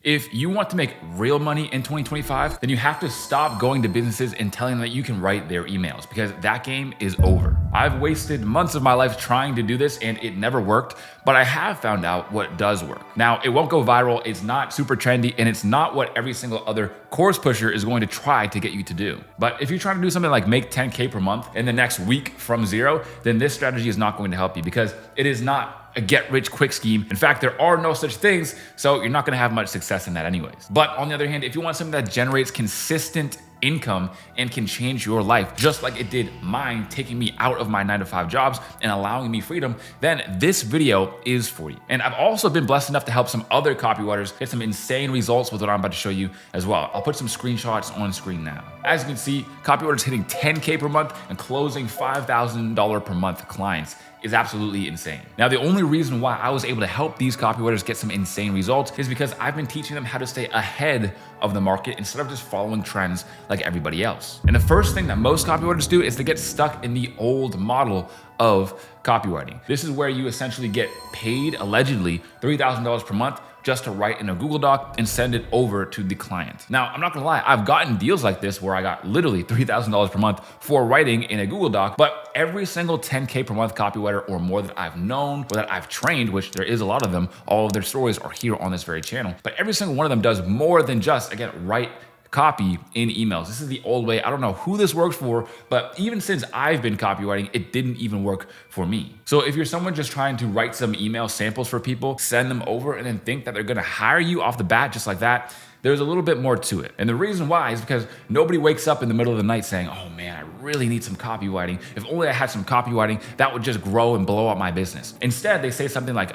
If you want to make real money in 2025, then you have to stop going to businesses and telling them that you can write their emails, because that game is over. I've wasted months of my life trying to do this and it never worked, but I have found out what does work. Now, it won't go viral, it's not super trendy, and it's not what every single other course pusher is going to try to get you to do. But if you're trying to do something like make 10K per month in the next week from zero, then this strategy is not going to help you, because it is not a get-rich-quick scheme. In fact, there are no such things, so you're not gonna have much success in that anyways. But on the other hand, if you want something that generates consistent income and can change your life, just like it did mine, taking me out of my 9-to-5 jobs and allowing me freedom, then this video is for you. And I've also been blessed enough to help some other copywriters get some insane results with what I'm about to show you as well. I'll put some screenshots on screen now. As you can see, copywriters hitting 10K per month and closing $5,000 per month clients is absolutely insane. Now, the only reason why I was able to help these copywriters get some insane results is because I've been teaching them how to stay ahead of the market instead of just following trends like everybody else. And the first thing that most copywriters do is they get stuck in the old model of copywriting. This is where you essentially get paid, allegedly, $3,000 per month just to write in a Google Doc and send it over to the client. Now, I'm not gonna lie, I've gotten deals like this where I got literally $3,000 per month for writing in a Google Doc, but every single 10K per month copywriter or more that I've known or that I've trained, which there is a lot of them, all of their stories are here on this very channel, but every single one of them does more than just, again, write copy in emails. This is the old way. I don't know who this works for, but even since I've been copywriting, it didn't even work for me. So if you're someone just trying to write some email samples for people, send them over, and then think that they're gonna hire you off the bat just like that, there's a little bit more to it. And the reason why is because nobody wakes up in the middle of the night saying, oh man, I really need some copywriting. If only I had some copywriting, that would just grow and blow up my business. Instead, they say something like,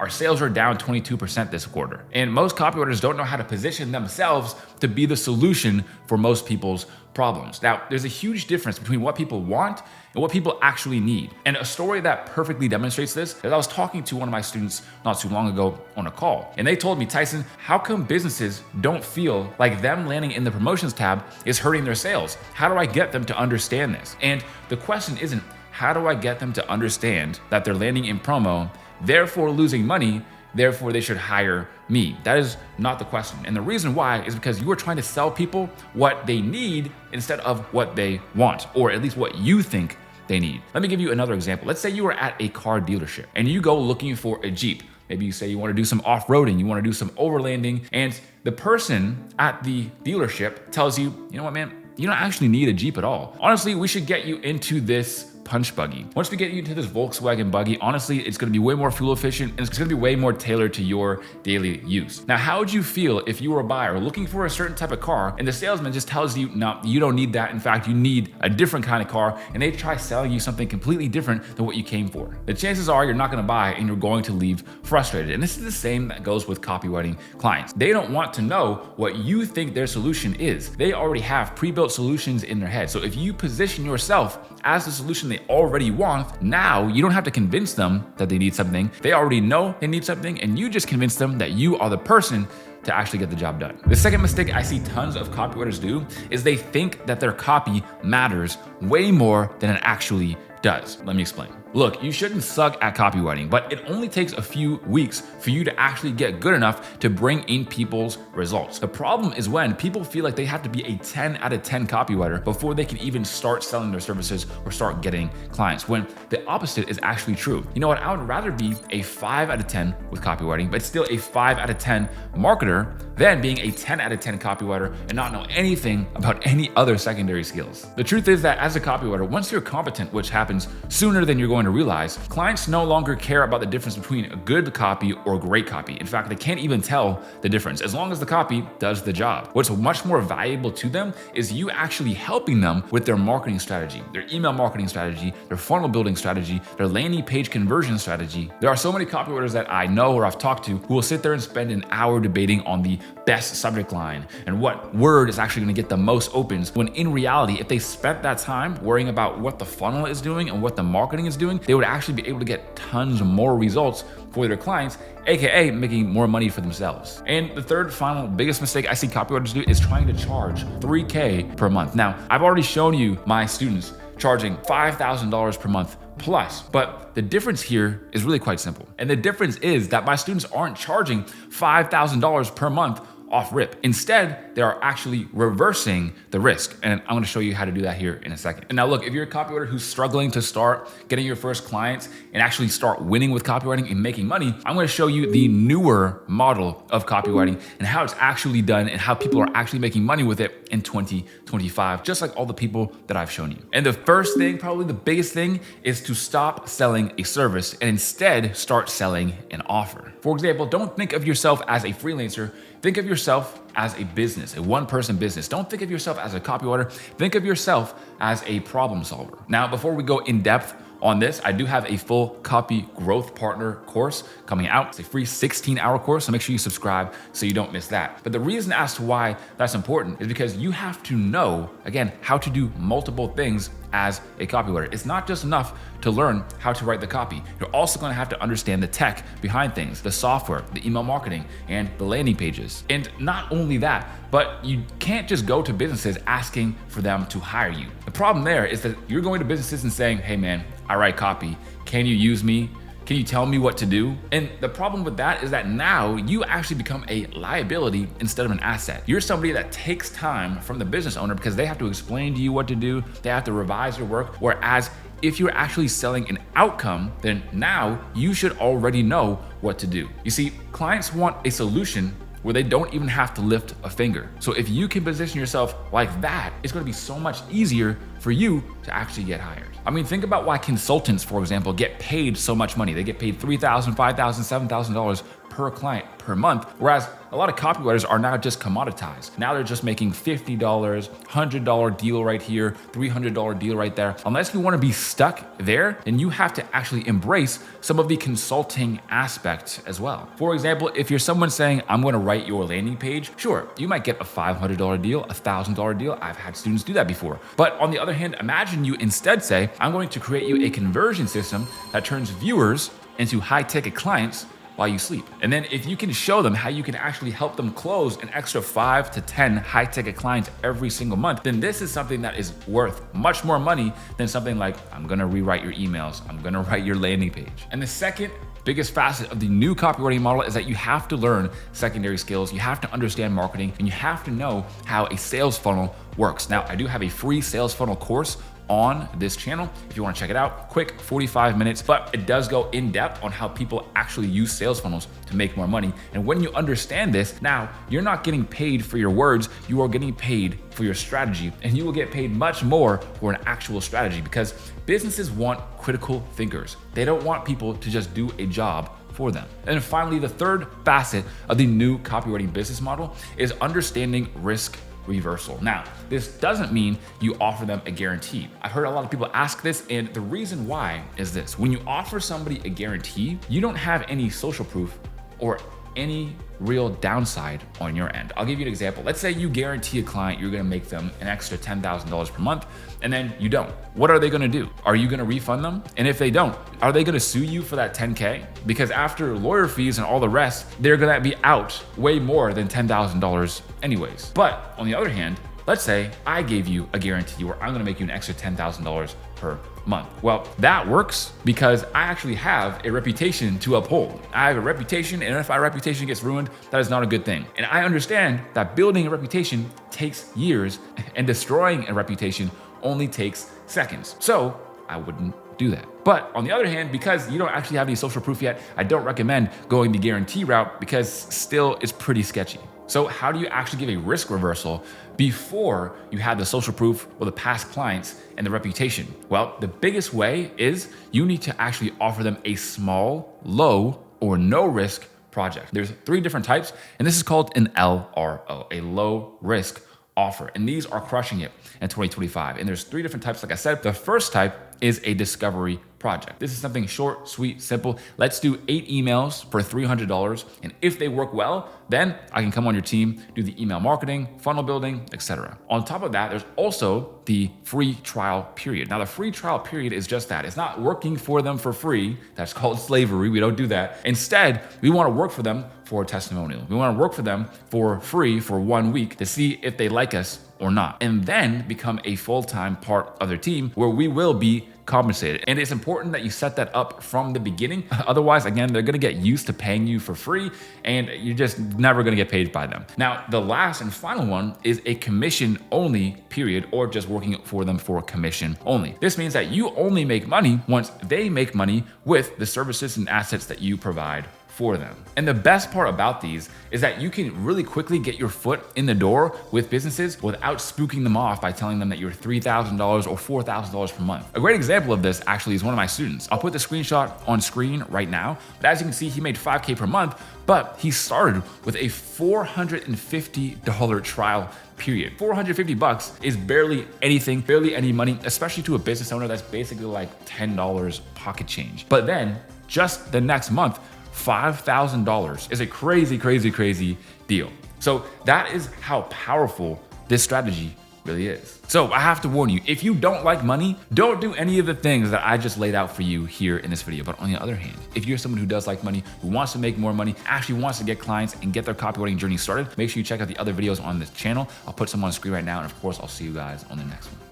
our sales are down 22% this quarter. And most copywriters don't know how to position themselves to be the solution for most people's problems. Now, there's a huge difference between what people want and what people actually need. And a story that perfectly demonstrates this is I was talking to one of my students not too long ago on a call. And they told me, Tyson, how come businesses don't feel like them landing in the promotions tab is hurting their sales? How do I get them to understand this? And the question isn't, how do I get them to understand that they're landing in promo, therefore losing money, therefore they should hire me? That is not the question. And the reason why is because you are trying to sell people what they need instead of what they want, or at least what you think they need. Let me give you another example. Let's say you are at a car dealership and you go looking for a Jeep. Maybe you say you want to do some off-roading, you want to do some overlanding, and the person at the dealership tells you, you know what, man, you don't actually need a Jeep at all. Honestly, we should get you into this punch buggy. Once we get you into this Volkswagen buggy, honestly, it's gonna be way more fuel efficient and it's gonna be way more tailored to your daily use. Now, how would you feel if you were a buyer looking for a certain type of car and the salesman just tells you, no, you don't need that. In fact, you need a different kind of car, and they try selling you something completely different than what you came for? The chances are you're not gonna buy and you're going to leave frustrated. And this is the same that goes with copywriting clients. They don't want to know what you think their solution is. They already have pre-built solutions in their head. So if you position yourself as the solution they already want, now you don't have to convince them that they need something. They already know they need something, and you just convince them that you are the person to actually get the job done. The second mistake I see tons of copywriters do is they think that their copy matters way more than it actually does. Let me explain. Look, you shouldn't suck at copywriting, but it only takes a few weeks for you to actually get good enough to bring in people's results. The problem is when people feel like they have to be a 10 out of 10 copywriter before they can even start selling their services or start getting clients, when the opposite is actually true. You know what? I would rather be a 5 out of 10 with copywriting, but still a 5 out of 10 marketer than being a 10 out of 10 copywriter and not know anything about any other secondary skills. The truth is that as a copywriter, once you're competent, which happens sooner than you're going to realize, clients no longer care about the difference between a good copy or great copy. In fact, they can't even tell the difference as long as the copy does the job. What's much more valuable to them is you actually helping them with their marketing strategy, their email marketing strategy, their funnel building strategy, their landing page conversion strategy. There are so many copywriters that I know or I've talked to who will sit there and spend an hour debating on the best subject line and what word is actually going to get the most opens, when in reality, if they spent that time worrying about what the funnel is doing and what the marketing is doing, they would actually be able to get tons more results for their clients, aka making more money for themselves. And the third, final, biggest mistake I see copywriters do is trying to charge $3K per month. Now, I've already shown you my students charging $5,000 per month plus. But the difference here is really quite simple. And the difference is that my students aren't charging $5,000 per month off rip. Instead, they are actually reversing the risk. And I'm gonna show you how to do that here in a second. And now look, if you're a copywriter who's struggling to start getting your first clients and actually start winning with copywriting and making money, I'm gonna show you the newer model of copywriting and how it's actually done and how people are actually making money with it in 2025, just like all the people that I've shown you. And the first thing, probably the biggest thing, is to stop selling a service and instead start selling an offer. For example, don't think of yourself as a freelancer. Think of yourself as a business, a one-person business. Don't think of yourself as a copywriter. Think of yourself as a problem solver. Now, before we go in depth on this, I do have a full copy growth partner course coming out. It's a free 16-hour course, so make sure you subscribe so you don't miss that. But the reason as to why that's important is because you have to know, again, how to do multiple things as a copywriter. It's not just enough to learn how to write the copy. You're also gonna have to understand the tech behind things, the software, the email marketing, and the landing pages. And not only that, but you can't just go to businesses asking for them to hire you. The problem there is that you're going to businesses and saying, hey man, I write copy. Can you use me? Can you tell me what to do? And the problem with that is that now you actually become a liability instead of an asset. You're somebody that takes time from the business owner because they have to explain to you what to do. They have to revise your work. Whereas if you're actually selling an outcome, then now you should already know what to do. You see, clients want a solution where they don't even have to lift a finger. So if you can position yourself like that, it's gonna be so much easier for you to actually get hired. I mean, think about why consultants, for example, get paid so much money. They get paid $3,000, $5,000, $7,000 per client per month, whereas a lot of copywriters are now just commoditized. Now they're just making $50, $100 deal right here, $300 deal right there. Unless you wanna be stuck there, then you have to actually embrace some of the consulting aspect as well. For example, if you're someone saying, I'm gonna write your landing page, sure, you might get a $500 deal, a $1,000 deal. I've had students do that before. But on the other hand, imagine you instead say, I'm going to create you a conversion system that turns viewers into high-ticket clients while you sleep. And then if you can show them how you can actually help them close an extra 5 to 10 high-ticket clients every single month, then this is something that is worth much more money than something like, I'm gonna rewrite your emails, I'm gonna write your landing page. And the second biggest facet of the new copywriting model is that you have to learn secondary skills, you have to understand marketing, and you have to know how a sales funnel works. Now, I do have a free sales funnel course on this channel. If you want to check it out, quick 45 minutes, but it does go in depth on how people actually use sales funnels to make more money. And when you understand this, now you're not getting paid for your words, you are getting paid for your strategy, and you will get paid much more for an actual strategy because businesses want critical thinkers. They don't want people to just do a job for them. And finally, the third facet of the new copywriting business model is understanding risk reversal. Now, this doesn't mean you offer them a guarantee. I've heard a lot of people ask this, and the reason why is this. When you offer somebody a guarantee, you don't have any social proof or any real downside on your end. I'll give you an example. Let's say you guarantee a client you're gonna make them an extra $10,000 per month, and then you don't. What are they gonna do? Are you gonna refund them? And if they don't, are they gonna sue you for that 10K? Because after lawyer fees and all the rest, they're gonna be out way more than $10,000 anyways. But on the other hand, let's say I gave you a guarantee where I'm gonna make you an extra $10,000 per month. Well, that works because I actually have a reputation to uphold. I have a reputation, and if my reputation gets ruined, that is not a good thing. And I understand that building a reputation takes years and destroying a reputation only takes seconds. So I wouldn't do that. But on the other hand, because you don't actually have any social proof yet, I don't recommend going the guarantee route because still it's pretty sketchy. So how do you actually give a risk reversal before you have the social proof or the past clients and the reputation? Well, the biggest way is you need to actually offer them a small, low, or no risk project. There's 3 different types, and this is called an LRO, a low risk offer. And these are crushing it in 2025. And there's 3 different types, like I said. The first type is a discovery project. This is something short, sweet, simple. Let's do 8 emails for $300. And if they work well, then I can come on your team, do the email marketing, funnel building, etc. On top of that, there's also the free trial period. Now, the free trial period is just that. It's not working for them for free. That's called slavery. We don't do that. Instead, we want to work for them for a testimonial. We want to work for them for free for 1 week to see if they like us or not, and then become a full-time part of their team where we will be compensated. And it's important that you set that up from the beginning. Otherwise, again, they're gonna get used to paying you for free and you're just never gonna get paid by them. Now, the last and final one is a commission only period, or just working for them for commission only. This means that you only make money once they make money with the services and assets that you provide for them. And the best part about these is that you can really quickly get your foot in the door with businesses without spooking them off by telling them that you're $3,000 or $4,000 per month. A great example of this actually is one of my students. I'll put the screenshot on screen right now, but as you can see, he made $5K per month, but he started with a $450 trial period. 450 bucks is barely anything, barely any money, especially to a business owner. That's basically like $10 pocket change. But then just the next month, $5,000 is a crazy deal. So that is how powerful this strategy really is. So I have to warn you, if you don't like money, don't do any of the things that I just laid out for you here in this video. But on the other hand, if you're someone who does like money, who wants to make more money, actually wants to get clients and get their copywriting journey started, make sure you check out the other videos on this channel. I'll put some on the screen right now. And of course, I'll see you guys on the next one.